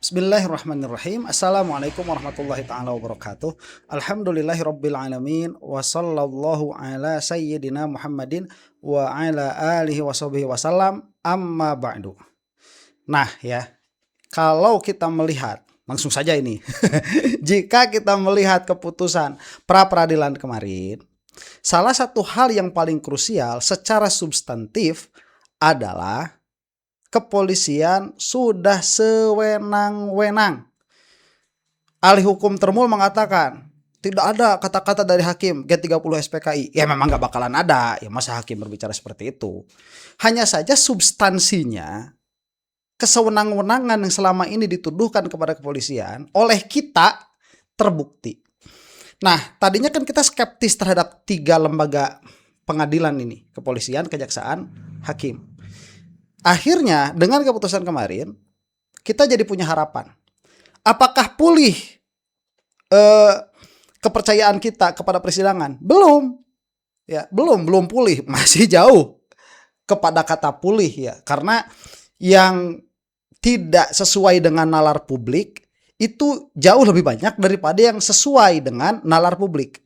Bismillahirrahmanirrahim. Assalamualaikum warahmatullahi taala wabarakatuh. Alhamdulillahirabbil alamin wa sallallahu ala sayyidina Muhammadin wa ala alihi washabihi wasallam. Amma ba'du. Nah, ya, kalau kita melihat langsung saja ini. Jika kita melihat keputusan pra peradilan kemarin, salah satu hal yang paling krusial secara substantif adalah kepolisian sudah sewenang-wenang. Ahli hukum Termul mengatakan tidak ada kata-kata dari hakim G30 SPKI. Ya memang gak bakalan ada. Ya masa hakim berbicara seperti itu. Hanya saja substansinya kesewenang-wenangan yang selama ini dituduhkan kepada kepolisian oleh kita terbukti. Nah, tadinya kan kita skeptis terhadap 3 lembaga pengadilan ini. Kepolisian, kejaksaan, hakim. Akhirnya dengan keputusan kemarin kita jadi punya harapan. Apakah pulih kepercayaan kita kepada persidangan? Belum. Ya, belum pulih, masih jauh kepada kata pulih ya. Karena yang tidak sesuai dengan nalar publik itu jauh lebih banyak daripada yang sesuai dengan nalar publik.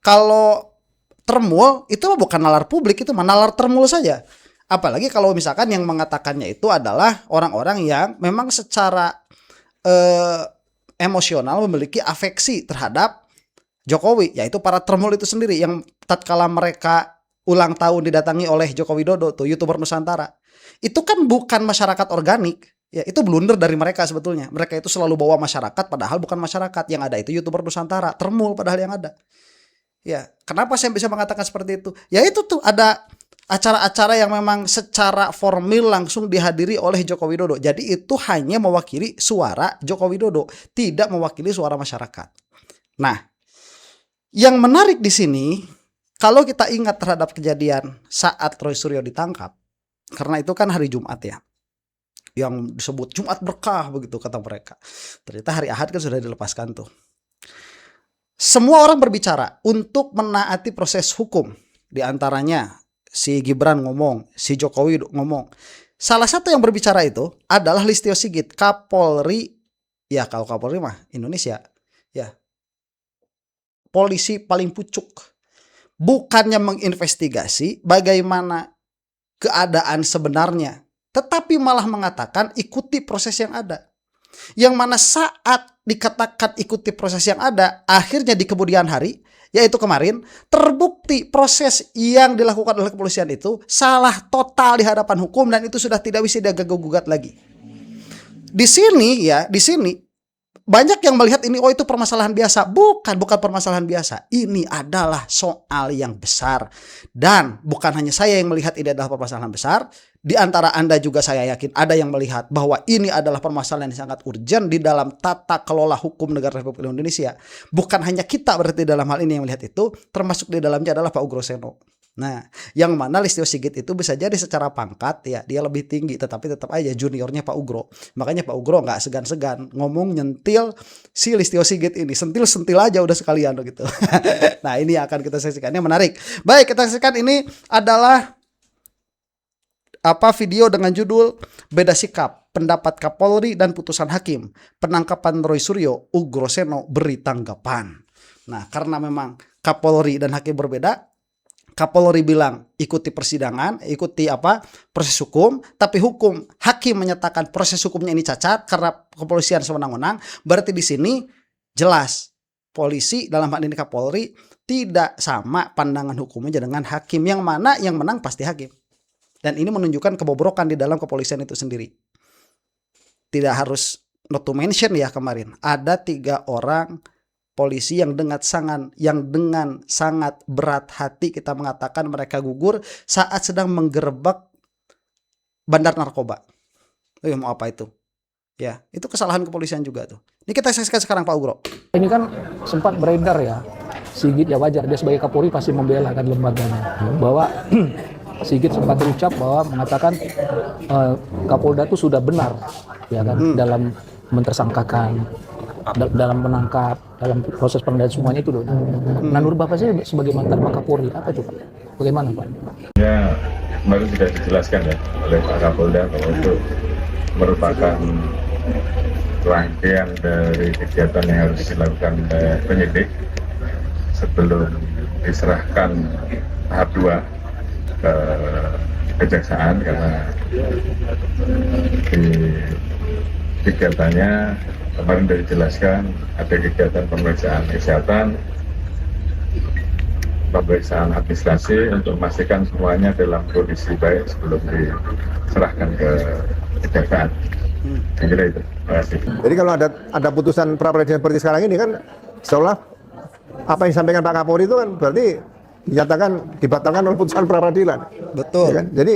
Kalau Termul itu bukan nalar publik, itu nalar Termul saja. Apalagi kalau misalkan yang mengatakannya itu adalah orang-orang yang memang secara emosional memiliki afeksi terhadap Jokowi, yaitu para Termul itu sendiri yang tatkala mereka ulang tahun didatangi oleh Joko Widodo tuh YouTuber Nusantara. Itu kan bukan masyarakat organik, ya itu blunder dari mereka sebetulnya. Mereka itu selalu bawa masyarakat padahal bukan masyarakat, yang ada itu YouTuber Nusantara, Termul padahal yang ada. Ya, kenapa saya bisa mengatakan seperti itu? Ya itu tuh ada acara-acara yang memang secara formil langsung dihadiri oleh Joko Widodo. Jadi itu hanya mewakili suara Joko Widodo, tidak mewakili suara masyarakat. Nah, yang menarik di sini, kalau kita ingat terhadap kejadian saat Roy Suryo ditangkap, karena itu kan hari Jumat ya, yang disebut Jumat berkah begitu kata mereka. Ternyata hari Ahad kan sudah dilepaskan tuh. Semua orang berbicara untuk menaati proses hukum, di antaranya si Gibran ngomong, si Jokowi ngomong. Salah satu yang berbicara itu adalah Listio Sigit, Kapolri. Ya kalau Kapolri mah Indonesia. Ya. Polisi paling pucuk. Bukannya menginvestigasi bagaimana keadaan sebenarnya, tetapi malah mengatakan ikuti proses yang ada. Yang mana saat dikatakan ikuti proses yang ada, akhirnya di kemudian hari, yaitu kemarin, terbukti proses yang dilakukan oleh kepolisian itu salah total di hadapan hukum dan itu sudah tidak bisa diganggu-gugat lagi. Di sini banyak yang melihat ini itu permasalahan biasa. Bukan permasalahan biasa. Ini adalah soal yang besar. Dan bukan hanya saya yang melihat ini adalah permasalahan besar. Di antara Anda juga saya yakin ada yang melihat bahwa ini adalah permasalahan yang sangat urgent di dalam tata kelola hukum negara Republik Indonesia. Bukan hanya kita berarti dalam hal ini yang melihat itu, termasuk di dalamnya adalah Pak Ugro Seno. Nah, yang mana Listio Sigit itu bisa jadi secara pangkat ya dia lebih tinggi, tetapi tetap aja juniornya Pak Ugro. Makanya Pak Ugro nggak segan-segan ngomong nyentil si Listio Sigit ini, sentil-sentil aja udah sekalian gitu. Nah, ini akan kita saksikan, ini menarik. Baik, kita saksikan, ini adalah video dengan judul Beda Sikap, Pendapat Kapolri dan Putusan Hakim, Penangkapan Roy Suryo, Ugro Seno beri tanggapan. Nah, karena memang Kapolri dan hakim berbeda, Kapolri bilang ikuti persidangan, ikuti proses hukum, tapi hakim menyatakan proses hukumnya ini cacat karena kepolisian sewenang-wenang. Berarti di sini jelas polisi dalam hal ini Kapolri tidak sama pandangan hukumnya dengan hakim, yang mana yang menang pasti hakim. Dan ini menunjukkan kebobrokan di dalam kepolisian itu sendiri. Tidak harus not to mention ya, kemarin ada 3 orang polisi yang dengan sangat berat hati kita mengatakan mereka gugur saat sedang menggerebek bandar narkoba. Mau apa itu? Ya, itu kesalahan kepolisian juga tuh. Ini kita saksikan sekarang Pak Ugro. Ini kan sempat beredar ya, Sigit ya wajar dia sebagai Kapolri pasti membela kan lembaganya, bahwa Sigit sempat terucap bahwa mengatakan Kapolda itu sudah benar ya kan dalam mentersangkakan, dalam menangkap, dalam proses pengendalian semuanya itu loh. Nah, menurut Bapak saya sebagai mantan Kapolri apa itu Pak? Bagaimana Pak? Ya, kemarin sudah dijelaskan ya oleh Pak Kapolda bahwa itu merupakan rangkaian dari kegiatan yang harus dilakukan penyidik sebelum diserahkan tahap 2 ke kejaksaan, karena di kegiatannya kemarin sudah dijelaskan ada kegiatan pemeriksaan kesehatan, pemeriksaan administrasi untuk memastikan semuanya dalam kondisi baik sebelum diserahkan ke kejaksaan. Saya kira itu. Terima kasih. Jadi kalau ada putusan pra peradilan seperti sekarang ini kan seolah apa yang disampaikan Pak Kapolri itu kan berarti dinyatakan dibatalkan oleh putusan pra peradilan. Betul. Ya kan? Jadi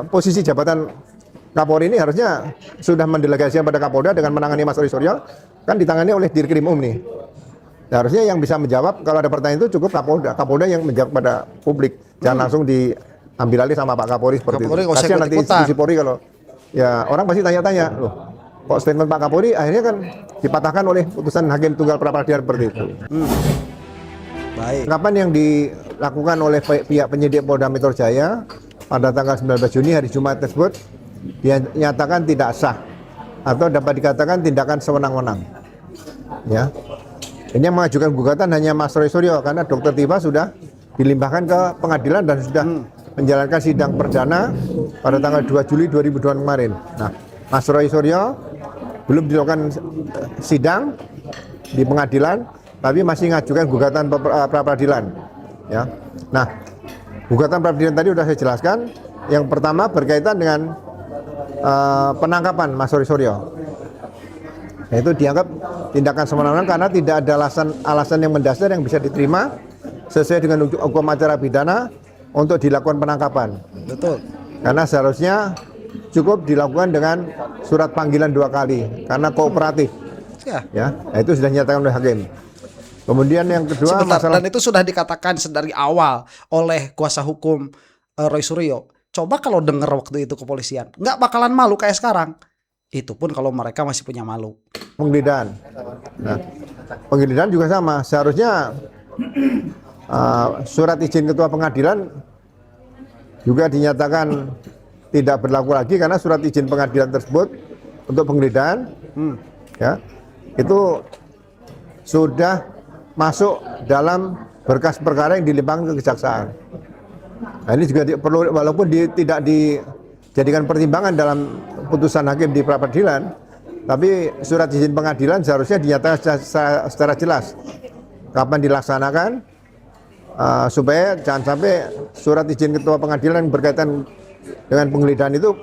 posisi jabatan Kapolri ini harusnya sudah mendelegasikan pada Kapolda dengan menangani Mas Roy Suryo, kan ditangani oleh Dirkrim nih. Nah, harusnya yang bisa menjawab kalau ada pertanyaan itu cukup Kapolda yang menjawab pada publik, jangan langsung diambil alih sama Pak Kapolri seperti Kapolri itu. nggak usah Kasihan nanti ikut-ikutan. institusi Polri kalau ya orang pasti tanya-tanya, loh kok statement Pak Kapolri akhirnya kan dipatahkan oleh putusan hakim tunggal pra peradilan seperti itu. Baik. Penangkapan yang dilakukan oleh pihak penyidik Polda Metro Jaya pada tanggal 19 Juni hari Jumat tersebut dinyatakan tidak sah atau dapat dikatakan tindakan sewenang-wenang. Ya. Ini yang mengajukan gugatan hanya Mas Roy Suryo karena Dr. Tifa sudah dilimpahkan ke pengadilan dan sudah menjalankan sidang perdana pada tanggal 2 Juli 2002 kemarin. Nah, Mas Roy Suryo belum dilakukan sidang di pengadilan, tapi masih mengajukan gugatan pra peradilan. Ya. Nah, gugatan pra peradilan tadi sudah saya jelaskan. Yang pertama berkaitan dengan penangkapan Mas Roy Suryo. Itu dianggap tindakan sewenang-wenang karena tidak ada alasan yang mendasar yang bisa diterima sesuai dengan hukum acara pidana untuk dilakukan penangkapan. Betul. Karena seharusnya cukup dilakukan dengan surat panggilan 2 kali karena kooperatif. Ya. Nah, itu sudah dinyatakan oleh hakim. Kemudian yang kedua Sebentar, masalah dan itu sudah dikatakan dari awal oleh kuasa hukum Roy Suryo. Coba kalau dengar waktu itu kepolisian, nggak bakalan malu kayak sekarang. Itu pun kalau mereka masih punya malu. penggeledahan. Nah, penggeledahan juga sama. Seharusnya surat izin ketua pengadilan juga dinyatakan tidak berlaku lagi karena surat izin pengadilan tersebut untuk penggeledahan ya itu sudah masuk dalam berkas perkara yang dilimpahkan ke kejaksaan. Nah, ini juga perlu walaupun tidak dijadikan pertimbangan dalam putusan hakim di pra peradilan, tapi surat izin pengadilan seharusnya dinyatakan secara jelas kapan dilaksanakan supaya jangan sampai surat izin ketua pengadilan yang berkaitan dengan penggeledahan itu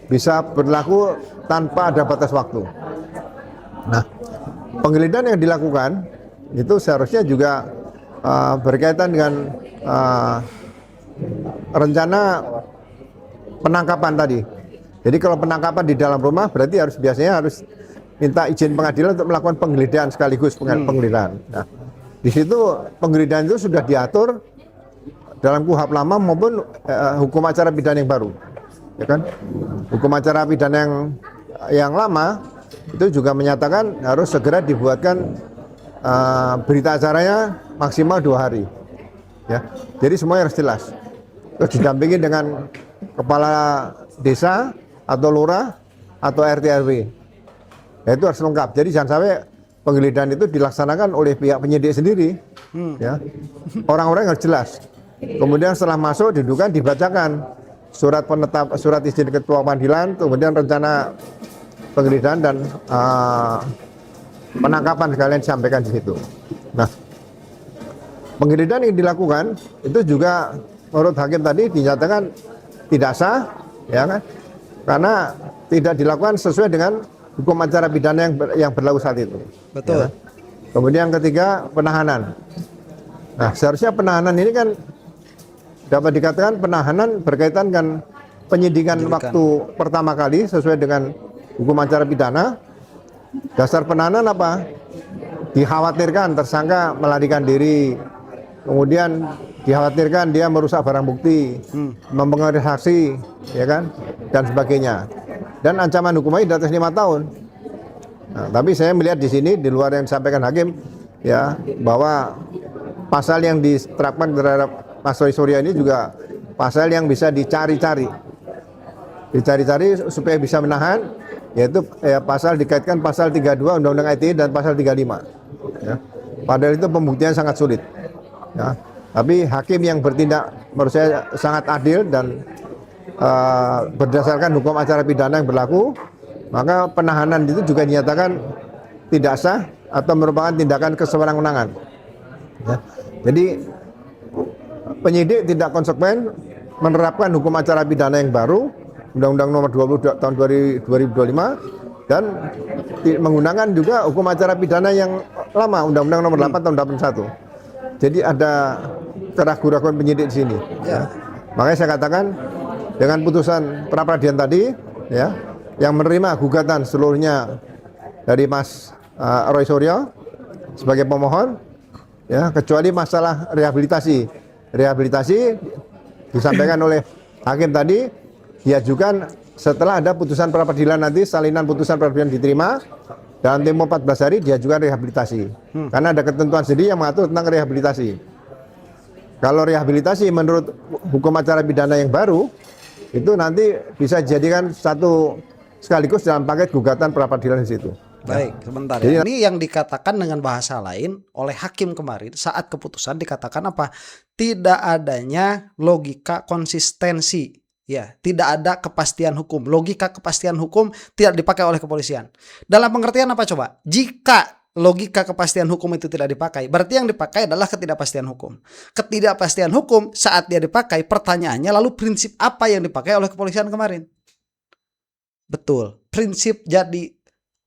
bisa berlaku tanpa ada batas waktu. Nah, penggeledahan yang dilakukan itu seharusnya juga berkaitan dengan rencana penangkapan tadi. Jadi kalau penangkapan di dalam rumah berarti biasanya harus minta izin pengadilan untuk melakukan penggeledahan sekaligus penggeledahan. Nah, di situ penggeledahan itu sudah diatur dalam KUHP lama maupun hukum acara pidana yang baru, ya kan? Hukum acara pidana yang lama itu juga menyatakan harus segera dibuatkan berita acaranya maksimal 2 hari, ya. Jadi semuanya harus jelas. Terus didampingi dengan kepala desa atau lurah atau RT RW. Ya, itu harus lengkap. Jadi jangan sampai penggeledahan itu dilaksanakan oleh pihak penyidik sendiri, ya. Orang-orang harus jelas. Kemudian setelah masuk didudukan dibacakan surat izin ketua pengadilan, kemudian rencana penggeledahan dan penangkapan sekalian disampaikan di situ. Nah, penggeledahan yang dilakukan itu juga menurut hakim tadi dinyatakan tidak sah, ya kan? Karena tidak dilakukan sesuai dengan hukum acara pidana yang berlaku saat itu. Betul. Ya. Kemudian yang ketiga, penahanan. Nah, seharusnya penahanan ini kan dapat dikatakan penahanan berkaitan dengan penyidikan waktu pertama kali sesuai dengan hukum acara pidana. Dasar penahanan apa? Dikhawatirkan tersangka melarikan diri, kemudian dikhawatirkan dia merusak barang bukti, mempengaruhi saksi, ya kan, dan sebagainya. Dan ancaman hukumannya di atas 5 tahun. Nah, tapi saya melihat di sini di luar yang disampaikan hakim, ya, bahwa pasal yang diterapkan terhadap Mas Roy Suryo ini juga pasal yang bisa dicari-cari supaya bisa menahan yaitu pasal dikaitkan pasal 32 Undang-Undang ITE dan pasal 35. Ya. Padahal itu pembuktian sangat sulit. Ya. Tapi hakim yang bertindak menurut saya sangat adil dan berdasarkan hukum acara pidana yang berlaku, maka penahanan itu juga dinyatakan tidak sah atau merupakan tindakan kesewenang-wenangan. Ya. Jadi penyidik tidak konsekuen menerapkan hukum acara pidana yang baru, Undang-Undang Nomor 20 tahun 2025, dan menggunakan juga hukum acara pidana yang lama, Undang-Undang Nomor 8 tahun 81. Jadi ada keraguan-keraguan penyidik di sini. Ya. Makanya saya katakan dengan putusan pra peradilan tadi, ya, yang menerima gugatan seluruhnya dari Mas Roy Suryo sebagai pemohon, ya, kecuali masalah rehabilitasi. Rehabilitasi disampaikan oleh hakim tadi diajukan setelah ada putusan pra peradilan, nanti salinan putusan pra peradilan diterima dalam tempo 14 hari diajukan rehabilitasi. Karena ada ketentuan sendiri yang mengatur tentang rehabilitasi. Kalau rehabilitasi menurut hukum acara pidana yang baru, itu nanti bisa dijadikan satu sekaligus dalam paket gugatan pra peradilan di situ. Baik, sebentar Jadi, ya. Ini yang dikatakan dengan bahasa lain oleh hakim kemarin saat keputusan dikatakan apa? Tidak adanya logika konsistensi. Ya, tidak ada kepastian hukum. Logika kepastian hukum tidak dipakai oleh kepolisian. Dalam pengertian apa coba? Jika logika kepastian hukum itu tidak dipakai, berarti yang dipakai adalah ketidakpastian hukum. Ketidakpastian hukum saat dia dipakai, pertanyaannya lalu prinsip apa yang dipakai oleh kepolisian kemarin? Betul, prinsip jadi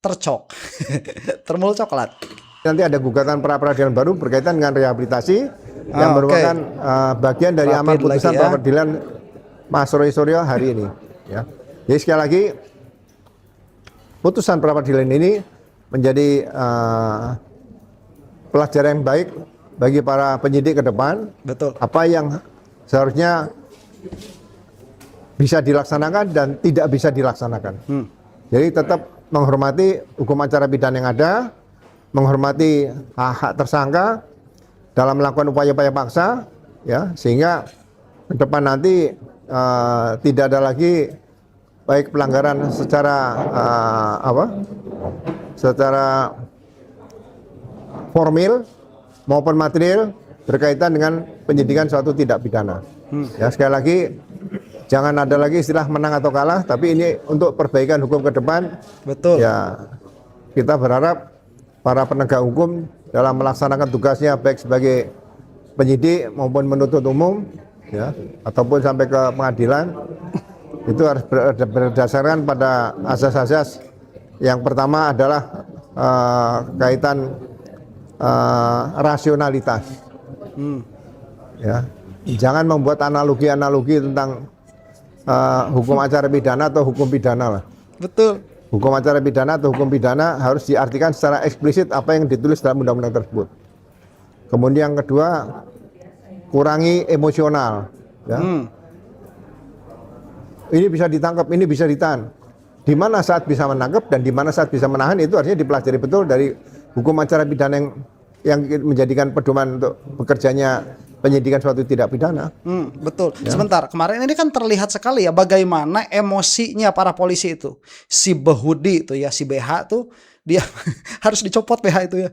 tercok, termul coklat. Nanti ada gugatan pra peradilan baru berkaitan dengan rehabilitasi yang merupakan bagian dari amar putusan pra peradilan Mas Roy Suryo hari ini. Ya. Jadi sekali lagi putusan pra peradilan ini menjadi pelajaran yang baik bagi para penyidik ke depan. Betul. Apa yang seharusnya bisa dilaksanakan dan tidak bisa dilaksanakan. Jadi tetap menghormati hukum acara pidana yang ada, menghormati hak-hak tersangka dalam melakukan upaya-upaya paksa, ya, sehingga ke depan nanti tidak ada lagi baik pelanggaran secara secara formil maupun material berkaitan dengan penyidikan suatu tindak pidana. Ya, sekali lagi jangan ada lagi istilah menang atau kalah, tapi ini untuk perbaikan hukum ke depan. Betul. Ya, kita berharap para penegak hukum dalam melaksanakan tugasnya baik sebagai penyidik maupun menuntut umum, ya, ataupun sampai ke pengadilan, itu harus berdasarkan pada asas-asas. Yang pertama adalah kaitan rasionalitas. Ya, jangan membuat analogi-analogi tentang hukum acara pidana atau hukum pidana lah. Betul. Hukum acara pidana atau hukum pidana harus diartikan secara eksplisit apa yang ditulis dalam undang-undang tersebut. Kemudian yang kedua, kurangi emosional. Ya. Ini bisa ditangkap, ini bisa ditahan. Di mana saat bisa menangkap dan di mana saat bisa menahan itu artinya dipelajari betul dari hukum acara pidana yang menjadikan pedoman untuk bekerjanya penyidikan suatu tindak pidana. Betul. Ya. Sebentar, kemarin ini kan terlihat sekali ya bagaimana emosinya para polisi itu. Si Behudi itu ya, si BH tuh dia harus dicopot BH itu ya.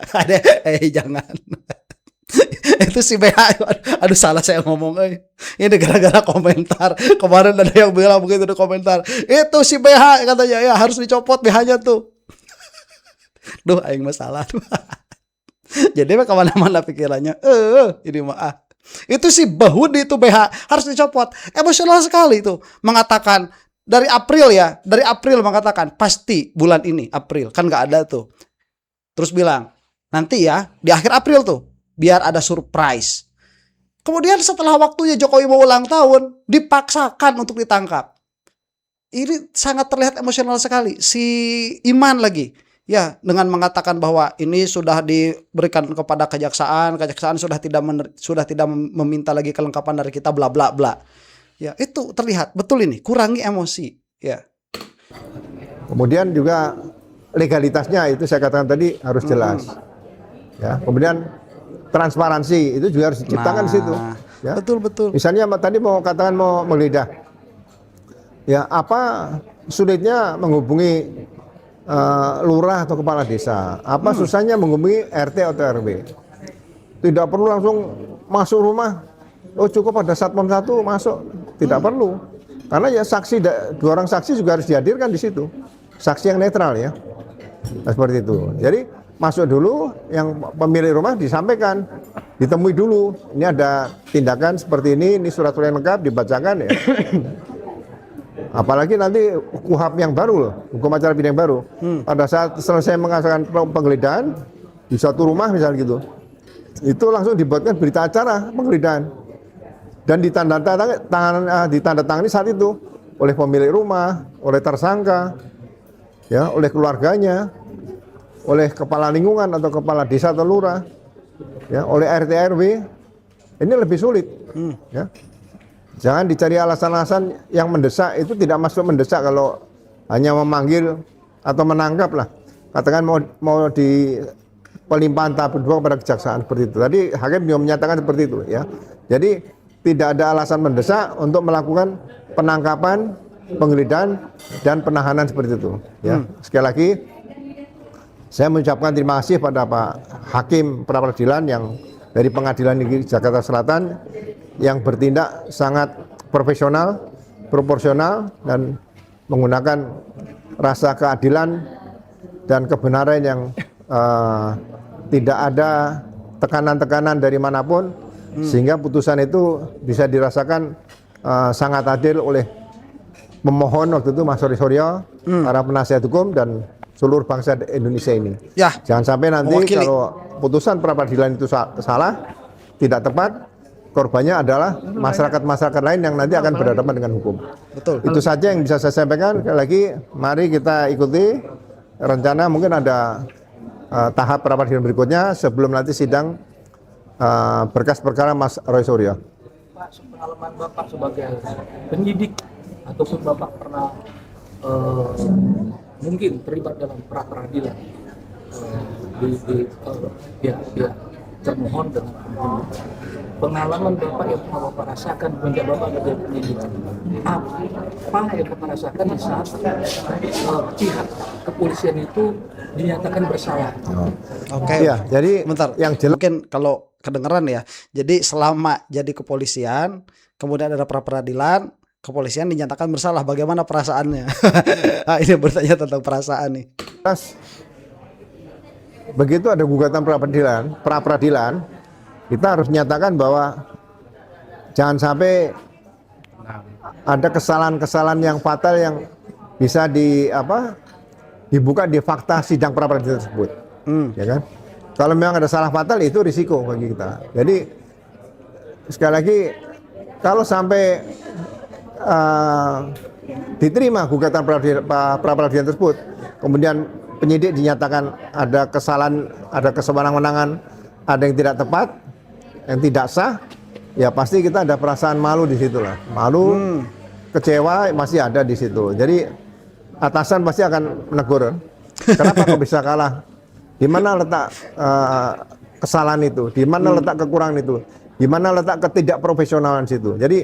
Ada, jangan. Itu si BH, aduh salah saya ngomong. Ini gara-gara komentar. Kemarin ada yang bilang begitu di komentar. Itu si BH katanya ya harus dicopot BH-nya tuh. Duh, aing masalah tuh. Jadi kemana-mana pikirannya, ini mah itu si Behudi itu BH harus dicopot. Emosional sekali itu, mengatakan dari April ya, dari April mengatakan pasti bulan ini April, kan nggak ada tuh. Terus bilang nanti ya di akhir April tuh biar ada surprise. Kemudian setelah waktunya Jokowi mau ulang tahun dipaksakan untuk ditangkap. Ini sangat terlihat emosional sekali si Iman lagi. Ya, dengan mengatakan bahwa ini sudah diberikan kepada kejaksaan sudah tidak meminta lagi kelengkapan dari kita, bla bla bla. Ya, itu terlihat betul ini, kurangi emosi, ya. Kemudian juga legalitasnya itu saya katakan tadi harus jelas. Ya, kemudian transparansi itu juga harus diciptakan di situ. Ya. Betul. Misalnya tadi mau katakan mau menggeledah. Ya, apa sulitnya menghubungi lurah atau kepala desa? Apa susahnya menghubungi RT atau RW? Tidak perlu langsung masuk rumah. Oh, cukup ada satpam satu masuk. Tidak perlu. Karena ya saksi, 2 orang saksi juga harus dihadirkan di situ. Saksi yang netral ya. Nah, seperti itu. Jadi masuk dulu, yang pemilik rumah disampaikan, ditemui dulu. Ini ada tindakan seperti ini surat-surat yang lengkap dibacakan ya. Apalagi nanti KUHP yang baru loh, hukum acara pidana yang baru. Pada saat selesai mengaksanakan penggeledahan di satu rumah misalnya gitu, itu langsung dibuatkan berita acara penggeledahan dan ditandatangani saat itu oleh pemilik rumah, oleh tersangka, ya, oleh keluarganya, oleh kepala lingkungan atau kepala desa atau lurah, ya, oleh RT RW. Ini lebih sulit, ya. Jangan dicari alasan-alasan yang mendesak, itu tidak masuk mendesak kalau hanya memanggil atau menangkap lah. Katakan mau di pelimpahan tahap kedua kepada kejaksaan seperti itu. Tadi hakim juga menyatakan seperti itu ya. Jadi tidak ada alasan mendesak untuk melakukan penangkapan, penggeledahan dan penahanan seperti itu ya. Sekali lagi saya mengucapkan terima kasih pada Pak Hakim pra peradilan yang dari Pengadilan Negeri Jakarta Selatan yang bertindak sangat profesional, proporsional, dan menggunakan rasa keadilan dan kebenaran yang tidak ada tekanan-tekanan dari manapun, sehingga putusan itu bisa dirasakan sangat adil oleh pemohon waktu itu Mas Sori Soryo, para penasihat hukum dan seluruh bangsa Indonesia ini. Ya, Jangan sampai nanti mewakili. kalau putusan pra peradilan itu salah, tidak tepat, korbannya adalah masyarakat-masyarakat lain yang nanti akan berhadapan dengan hukum. betul. Itu saja yang bisa saya sampaikan. Sekali lagi, mari kita ikuti rencana, mungkin ada tahap pra peradilan berikutnya sebelum nanti sidang berkas perkara Mas Roy Suryo. Pak, pengalaman Bapak sebagai penyidik ataupun Bapak pernah mungkin terlibat dalam pra peradilan di pihak termohon dan pemohon. Pengalaman Bapak yang pernah Bapak rasakan menjadi Bapak menjadi penyidik, apa yang Bapak rasakan di saat pihak kepolisian itu dinyatakan bersalah? Oke. Ya, jadi Bentar, yang jelas mungkin kalau kedengeran ya. Jadi selama jadi kepolisian, kemudian ada pra peradilan, kepolisian dinyatakan bersalah. Bagaimana perasaannya? Nah, ini bertanya tentang perasaan nih. begitu ada gugatan pra peradilan, kita harus menyatakan bahwa jangan sampai ada kesalahan-kesalahan yang fatal yang bisa dibuka di fakta sidang pra peradilan tersebut, ya kan? Kalau memang ada salah fatal itu risiko bagi kita. Jadi sekali lagi, kalau sampai diterima gugatan pra peradilan tersebut, kemudian penyidik dinyatakan ada kesalahan, ada kesewenang-wenangan, ada yang tidak tepat, yang tidak sah, ya pasti kita ada perasaan malu di situ lah. Malu, kecewa masih ada di situ. Jadi atasan pasti akan menegur. Kenapa kok bisa kalah? Di mana letak kesalahan itu? Di mana letak kekurangan itu? Di mana letak ketidakprofesionalan situ? Jadi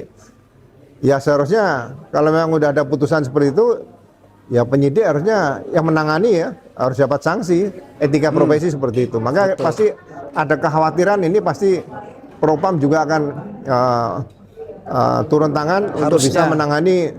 ya seharusnya kalau memang udah ada putusan seperti itu, ya penyidik harusnya yang menangani ya harus dapat sanksi etika profesi seperti itu. Maka pasti ada kekhawatiran ini, pasti Propam juga akan turun tangan untuk bisa menangani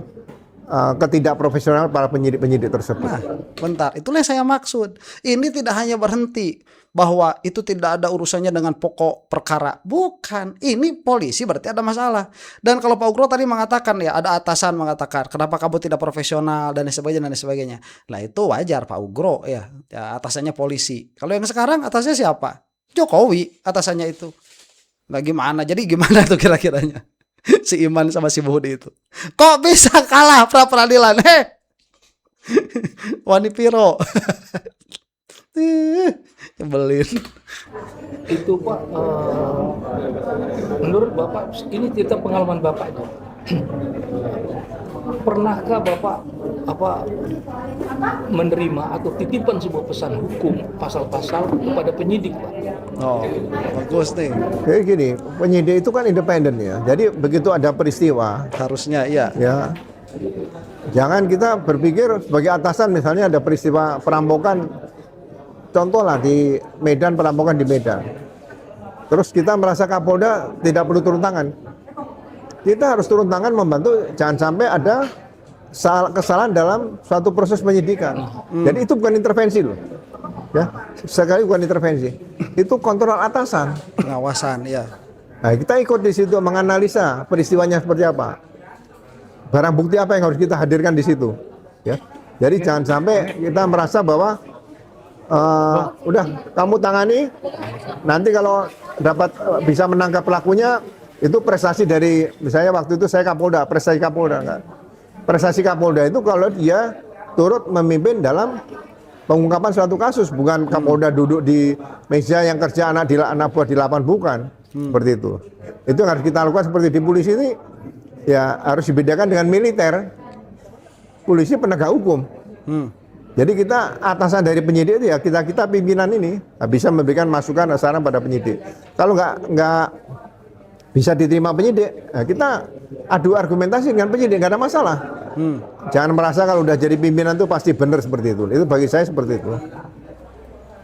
ketidakprofesional para penyidik-penyidik tersebut. Nah, bentar, itulah yang saya maksud. Ini tidak hanya berhenti bahwa itu tidak ada urusannya dengan pokok perkara. Bukan, ini polisi berarti ada masalah. Dan kalau Pak Ugro tadi mengatakan ya, ada atasan mengatakan, kenapa kamu tidak profesional dan sebagainya dan sebagainya. Lah itu wajar Pak Ugro ya atasannya polisi. Kalau yang sekarang atasnya siapa? Jokowi atasannya itu. Lah gimana? Jadi gimana tuh kira-kiranya? Si Iman sama si Budi itu kok bisa kalah pra peradilan? Wani Piro. Nyebelin. Itu Pak, menurut Bapak, ini cerita pengalaman Bapak itu. Pernahkah Bapak menerima atau titipan sebuah pesan hukum pasal-pasal kepada penyidik, Pak? Oh, bagus nih. Jadi gini, penyidik itu kan independen ya. Jadi begitu ada peristiwa, Harusnya iya. ya Jangan kita berpikir sebagai atasan, misalnya ada peristiwa perampokan, contoh lah di Medan, perampokan di Medan. Terus kita merasa Kapolda tidak perlu turun tangan. Kita harus turun tangan membantu, jangan sampai ada kesalahan dalam suatu proses penyidikan. Jadi itu bukan intervensi loh. Ya, sekali bukan intervensi. Itu kontrol atasan. Pengawasan, ya. Nah, kita ikut di situ menganalisa peristiwanya seperti apa. Barang bukti apa yang harus kita hadirkan di situ. Ya. Jadi jangan sampai kita merasa bahwa udah kamu tangani, nanti kalau dapat bisa menangkap pelakunya itu prestasi dari, misalnya waktu itu saya Kapolda, prestasi Kapolda kan. Prestasi Kapolda itu kalau dia turut memimpin dalam pengungkapan suatu kasus, bukan Kapolda duduk di meja yang kerja anak buah di lapangan, bukan. Seperti itu. Itu yang harus kita lakukan. Seperti di polisi ini ya harus dibedakan dengan militer. Polisi penegak hukum. Jadi kita atasan dari penyidik itu ya kita pimpinan ini bisa memberikan masukan saran pada penyidik. Kalau nggak bisa diterima penyidik, nah kita adu argumentasi dengan penyidik, nggak ada masalah. Jangan merasa kalau udah jadi pimpinan itu pasti benar seperti itu. Itu bagi saya seperti itu.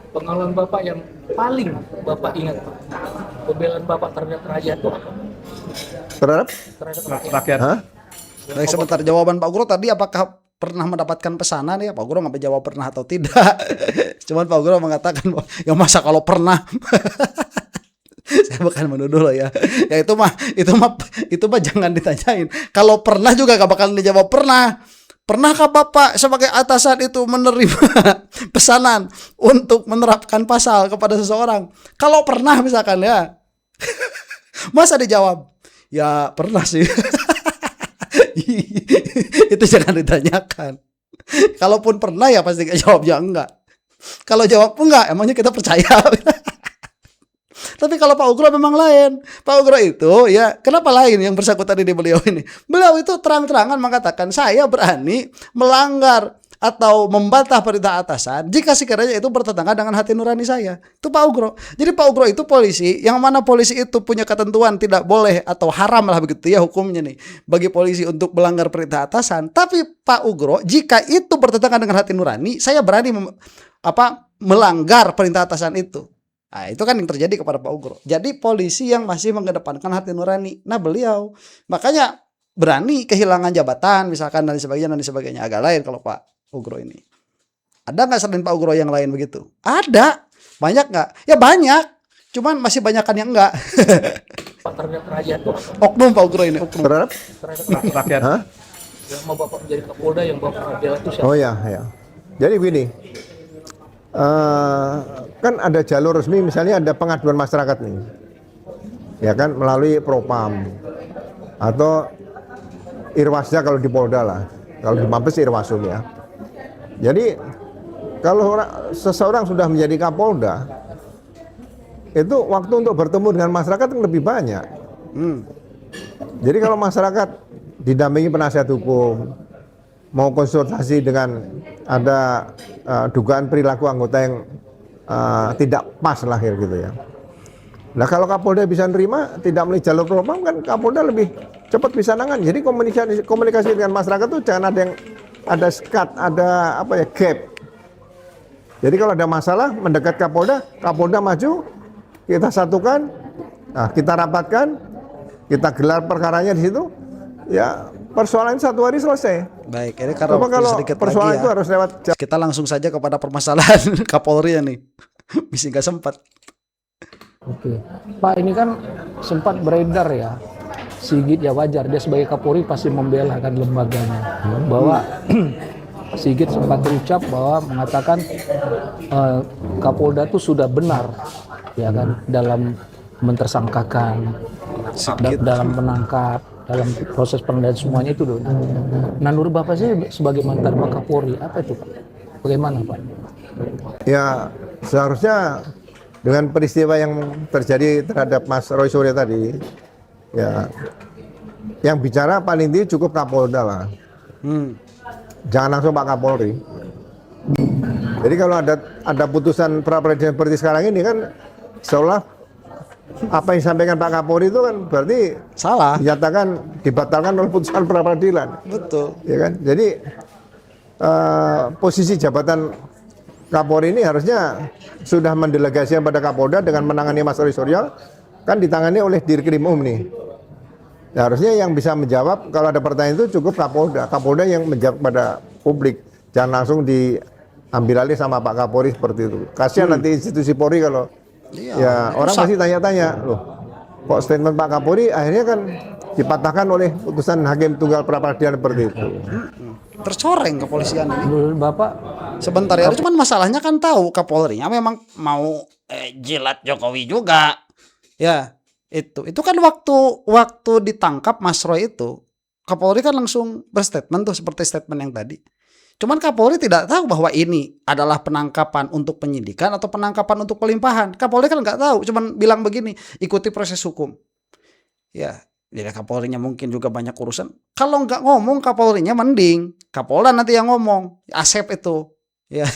Pengalaman Bapak yang paling Bapak ingat, Pak, pembelaan Bapak terhadap rakyat itu apa? Terhadap Rakyat. Hah? Baik, sebentar, jawaban Pak Guru tadi apakah pernah mendapatkan pesanan ya? Pak Guru nggak jawab pernah atau tidak. Cuman Pak Guru mengatakan bahwa ya masa kalau pernah. Saya bukan menuduh loh ya. Ya itu mah jangan ditanyain. Kalau pernah juga gak bakal dijawab pernah. Pernahkah Bapak sebagai atasan itu menerima pesanan untuk menerapkan pasal kepada seseorang? Kalau pernah misalkan ya. Masa dijawab? Ya pernah sih. Itu jangan ditanyakan. Kalaupun pernah ya pasti jawabnya enggak. Kalau jawab enggak, emangnya kita percaya? Tapi kalau Pak Ugro memang lain. Pak Ugro itu ya kenapa lain yang bersangkutan di beliau ini? Beliau itu terang-terangan mengatakan saya berani melanggar atau membantah perintah atasan jika sekiranya itu bertentangan dengan hati nurani saya. Itu Pak Ugro. Jadi Pak Ugro itu polisi yang mana polisi itu punya ketentuan tidak boleh atau haram lah begitu ya hukumnya nih bagi polisi untuk melanggar perintah atasan. Tapi Pak Ugro jika itu bertentangan dengan hati nurani saya berani melanggar perintah atasan itu. Nah, itu kan yang terjadi kepada Pak Ugro. Jadi polisi yang masih mengedepankan hati nurani. Nah, beliau makanya berani kehilangan jabatan misalkan dan sebagainya agak lain kalau Pak Ugro ini. Ada nggak selain Pak Ugro yang lain begitu? Ada. Banyak nggak? Ya banyak. Cuman masih banyakan yang enggak. Pak terhadap rakyat itu. Oknum Pak Ugro ini. Oknum. Terhadap Rakyat. Hah? Yang mau Bapak menjadi Kapolda yang Bapak bela itu siapa? Oh ya. Jadi begini. Kan ada jalur resmi, misalnya ada pengaduan masyarakat nih, ya kan, melalui Propam atau Irwasda kalau di Polda lah, kalau di Mabes Irwasum ya. Jadi kalau seseorang sudah menjadi Kapolda, itu waktu untuk bertemu dengan masyarakat lebih banyak. Jadi kalau masyarakat didampingi penasihat hukum, mau konsultasi dengan ada dugaan perilaku anggota yang tidak pas lahir gitu ya. Nah kalau Kapolda bisa nerima tidak melalui jalur propam kan Kapolda lebih cepat bisa nangani. Jadi komunikasi dengan masyarakat tuh jangan ada sekat, ada gap. Jadi kalau ada masalah mendekat Kapolda maju, kita satukan, kita rapatkan, kita gelar perkaranya di situ, ya persoalan satu hari selesai. Baik, ini kalau sedikit persoalan lagi itu harus lewat. Kita langsung saja kepada permasalahan Kapolri ya nih. Bisa nggak sempat. Oke, Pak, ini kan sempat beredar ya, Sigit ya wajar dia sebagai Kapolri pasti membela kan lembaganya, bahwa Sigit sempat berucap bahwa mengatakan Kapolda itu sudah benar ya kan dalam mentersangkakan, dalam menangkap, dalam proses pengendalian semuanya itu loh. Nah, menurut Bapak sih sebagai mantan Kapolri apa itu Pak? Bagaimana Pak? Ya seharusnya dengan peristiwa yang terjadi terhadap Mas Roy Suryo tadi, ya yang bicara paling tinggi cukup Kapolda lah. Jangan langsung Pak Kapolri. Jadi kalau ada putusan pra peradilan seperti sekarang ini kan seolah apa yang disampaikan Pak Kapolri itu kan berarti Salah. dibatalkan oleh putusan pra peradilan. Betul. Ya kan? Jadi posisi jabatan Kapolri ini harusnya sudah mendelegasikan pada Kapolda dengan menangani Mas Roy Suryo, kan ditangani oleh Dirkrimum nih. Ya, harusnya yang bisa menjawab kalau ada pertanyaan itu cukup Kapolda. Kapolda yang menjawab pada publik, jangan langsung diambil alih sama Pak Kapolri seperti itu. Kasihan nanti institusi Polri kalau ya orang pasti tanya-tanya, loh kok statement Pak Kapolri akhirnya kan dipatahkan oleh putusan hakim tunggal pra peradilan seperti itu. Tercoreng kepolisian ini. Menurut Bapak, Sebentar ya, cuman masalahnya kan tahu Kapolrinya memang mau jilat Jokowi juga. Ya, itu kan waktu ditangkap Mas Roy itu, Kapolri kan langsung berstatement tuh seperti statement yang tadi. Cuman Kapolri tidak tahu bahwa ini adalah penangkapan untuk penyidikan atau penangkapan untuk pelimpahan. Kapolri kan nggak tahu, cuman bilang begini, ikuti proses hukum. Ya, jadi Kapolrinya mungkin juga banyak urusan. Kalau nggak ngomong Kapolrinya mending Kapolda nanti yang ngomong. Asep itu, ya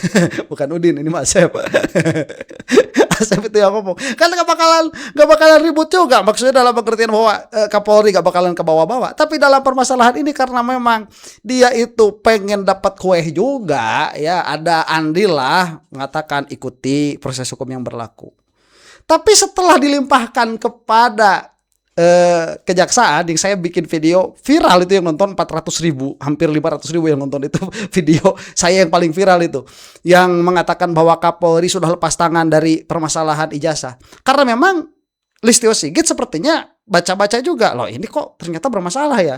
bukan Udin ini Mas Asep. Asep itu yang ngomong. Kan nggak bakalan ribut juga. Maksudnya dalam pengertian bahwa Kapolri nggak bakalan ke bawah-bawah. Tapi dalam permasalahan ini karena memang dia itu pengen dapat kue juga, ya ada andil lah mengatakan ikuti proses hukum yang berlaku. Tapi setelah dilimpahkan kepada kejaksaan, yang saya bikin video viral itu yang nonton 400.000, hampir 500.000 yang nonton itu video saya yang paling viral itu, yang mengatakan bahwa Kapolri sudah lepas tangan dari permasalahan ijazah. Karena memang Listio Sigit sepertinya baca-baca juga, loh ini kok ternyata bermasalah ya.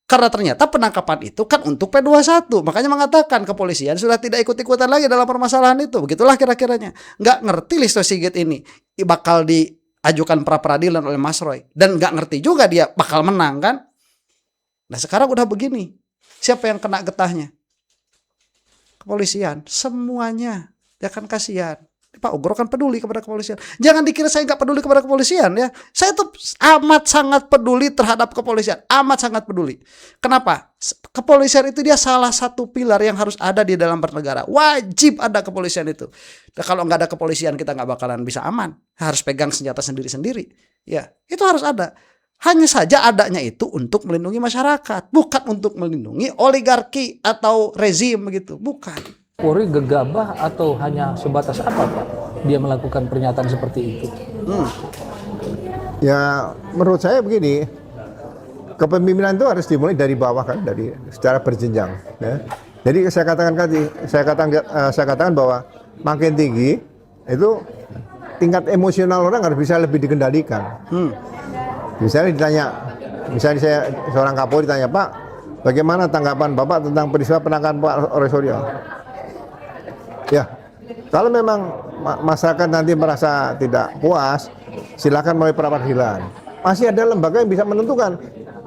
Karena ternyata penangkapan itu kan untuk P21, makanya mengatakan kepolisian sudah tidak ikut-ikutan lagi dalam permasalahan itu. Begitulah kira-kiranya. Nggak ngerti Listio Sigit ini bakal diajukan pra peradilan oleh Mas Roy, dan nggak ngerti juga dia bakal menang kan. Nah sekarang udah begini, siapa yang kena getahnya? Kepolisian, semuanya. Ya kan kasihan. Pak Ugro kan peduli kepada kepolisian. Jangan dikira saya nggak peduli kepada kepolisian ya. Saya tuh amat sangat peduli terhadap kepolisian, amat sangat peduli. Kenapa? Kepolisian itu dia salah satu pilar yang harus ada di dalam bernegara. Wajib ada kepolisian itu. Nah, kalau nggak ada kepolisian kita nggak bakalan bisa aman. Harus pegang senjata sendiri-sendiri. Ya, itu harus ada. Hanya saja adanya itu untuk melindungi masyarakat, bukan untuk melindungi oligarki atau rezim begitu, bukan. Polri gegabah atau hanya sebatas apa Pak dia melakukan pernyataan seperti itu? Ya menurut saya begini, kepemimpinan itu harus dimulai dari bawah kan, dari secara berjenjang. Ya. Jadi saya katakan bahwa makin tinggi itu tingkat emosional orang harus bisa lebih dikendalikan. Misalnya saya seorang Kapolri ditanya, Pak, bagaimana tanggapan Bapak tentang peristiwa penangkapan Pak Roy Suryo? Ya, kalau memang masyarakat nanti merasa tidak puas, silakan melalui pra peradilan. Masih ada lembaga yang bisa menentukan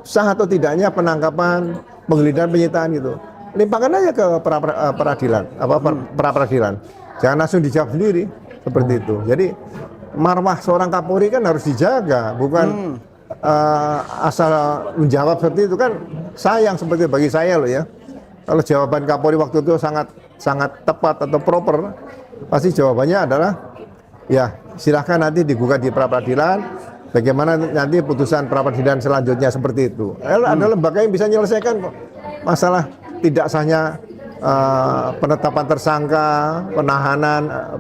sah atau tidaknya penangkapan, penggeledahan, penyitaan gitu. Limpahkan aja ke pra peradilan. Jangan langsung dijawab sendiri seperti itu. Jadi marwah seorang Kapolri kan harus dijaga, bukan asal menjawab seperti itu kan sayang seperti bagi saya loh ya. Kalau jawaban Kapolri waktu itu sangat tepat atau proper, pasti jawabannya adalah ya silahkan nanti digugat di pra peradilan. Bagaimana nanti putusan pra peradilan selanjutnya seperti itu. Ada lembaga yang bisa menyelesaikan kok masalah tidak sahnya penetapan tersangka,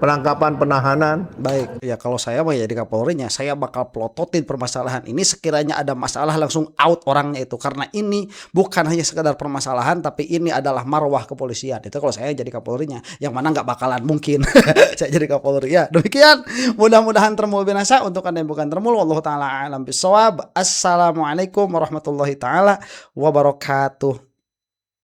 penangkapan, penahanan. Baik, ya kalau saya mau jadi Kapolrinya, saya bakal plototin permasalahan ini. Sekiranya ada masalah langsung out orangnya itu, karena ini bukan hanya sekedar permasalahan, tapi ini adalah marwah kepolisian. Itu kalau saya jadi Kapolrinya, yang mana nggak bakalan mungkin saya jadi Kapolri. Ya demikian, mudah-mudahan termul binasa untuk anda yang bukan termul. Wallahu taala alam bisawab. Assalamualaikum warahmatullahi taala wabarakatuh.